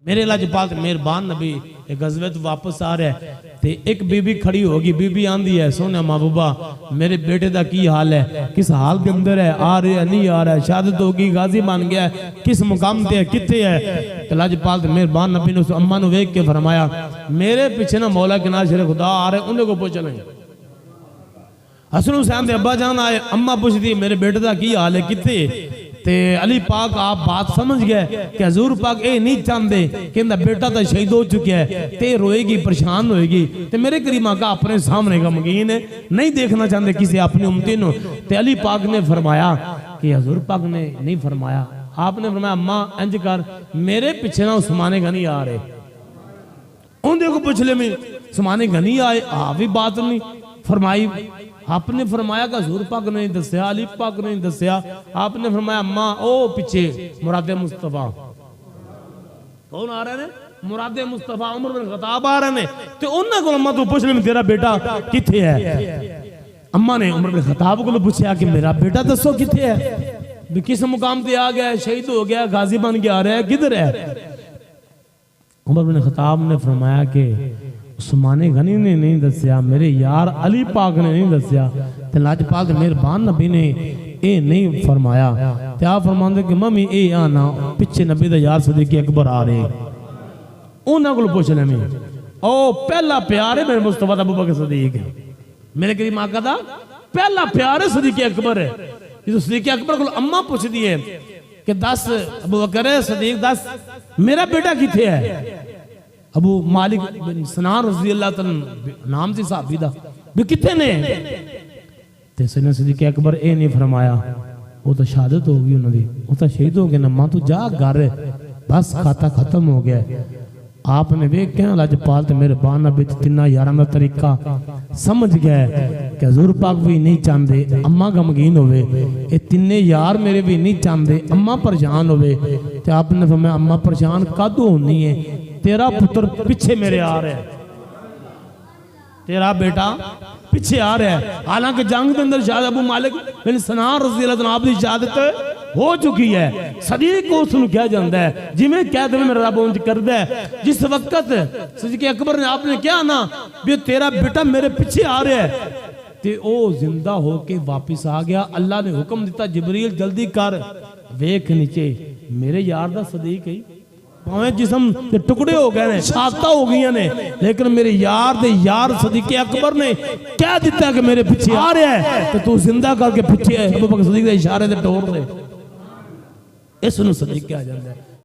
میرے لاجپال مہربان نبی غزوے تو واپس آ رہا ہے تے ایک بی بی کھڑی ہوگی، بی بی آندھی ہے سونے محبوبہ میرے بیٹے دا کی حال ہے، کس حال کے اندر ہے، آ رہے ہے نہیں آ رہا ہے، شہادت ہوگی غازی بن گیا ہے، کس مقام تے ہے، کتے ہے؟ لاجپال مہربان نبی نے اس اماں نو ویکھ کے فرمایا میرے پیچھے نہ مولا کے نال شیر خدا آ رہے انہیں کو پوچھ لیں۔ حسن حسین دے ابا جان آئے، اماں پوچھ دی میرے بیٹے دا کی حال ہے کتے؟ تے علی پاک آپ بات سمجھ گئے کہ حضور پاک اے نہیں چاندے کہ اندہ بیٹا تا شہید ہو چکے ہے، تے روئے گی پریشان ہوئے گی، تے میرے کریم آقا اپنے سامنے کا مگین ہے، نہیں دیکھنا چاندے کسی اپنی امتی نو۔ تے علی پاک نے فرمایا کہ حضور پاک نے نہیں فرمایا، آپ نے فرمایا اماں انج کر میرے پیچھے نہ عثمان غنی آ رہے، ان دیکھو پوچھ لے میں عثمان غنی آئے، بھی بات نہیں فرمائی۔ آپ نے فرمایا کہ حضور پاک نے دسیا، علی پاک نے دسیا، آپ نے فرمایا اماں او پیچھے مراد مصطفیٰ کون آ رہے ہیں؟ مراد مصطفیٰ عمر بن خطاب آ رہے ہیں، تو انہوں کو اماں تو پوچھ لیں تیرا بیٹا کتھے ہے؟ اماں نے عمر بن خطاب کو پوچھا کہ میرا بیٹا دسو کتھے ہے، کس مقام تے آ گیا ہے، شہید ہو گیا، غازی بن کے آ رہا ہے، کدھر ہے؟ عمر بن خطاب نے فرمایا کہ عثمان غنی نے نہیں دسیا، میرے یار علی پاک نے نہیں دسیا، تے لاجپال مہربان نبی نے اے نہیں فرمایا، تے آپ فرماندے کہ ممی اے آنا پچھے نبی دا یار صدیق اکبر آ رہے، انہاں کو پوچھ لیں میں او پہلا پیارے میرے مصطفیٰ ابو بکر صدیق ہے، میرے کریم آقا دا پہلا پیارے صدیق اکبر ہے۔ یہ صدیق اکبر کو اماں پوچھ دیئے کہ دس ابو بکر صدیق دس میرا بیٹا کتھے ہے؟ ابو مالک بن سنان رضی اللہ تعالیٰ نام سے صحابی دا بھی کتے نے؟ تے سیدنا صدیق اکبر اے نہیں فرمایا وہ تو شہادت ہوگی انہوں دی، وہ تو شہید ہو گئے نماں تو جا گھر بس کھاتا ختم ہو گیا۔ آپ نے دیکھ کہنا لاجپال تے میرے بان نبی تینہ یاران دا طریقہ سمجھ گئے کہ حضور پاک بھی نہیں چاندے اماں غمگین ہوئے، اے تینے یار میرے بھی نہیں چاندے اماں پریشان ہوئے، تے آپ نے فرمایا اماں پریشان کدو ہونی ہے، تیرا پتر پیچھے میرے آ رہے ہیں، تیرا بیٹا پیچھے آ رہے ہیں۔ حالانکہ جنگ کے اندر شاہد ابو مالک بن سنان رضی اللہ عنہ کی شہادت ہو چکی ہے، صدیق کو اس نے کیا جاندہ ہے جی میں کہہ دیں میرا رب انج کر دے، جس وقت صدیق اکبر نے آپ نے کیا نا بھی تیرا بیٹا میرے پیچھے آ رہے ہیں، تے او زندہ ہو کے واپس آ گیا۔ اللہ نے حکم دیتا جبریل جلدی کر ویکھ نیچے میرے یار دا صدیق ہے، پاویں جسم ٹکڑے ہو گئے ہیں، شاکتہ ہو گئی ہیں، لیکن میرے یار دے یار صدیق اکبر نے کہہ دیتا ہے کہ میرے پیچھے آ رہے ہیں، تو تو زندہ کر کے پیچھے ابو بکر صدیق دے اشارے دے ٹور دے، اس نے صدیق کیا جاندہ ہے۔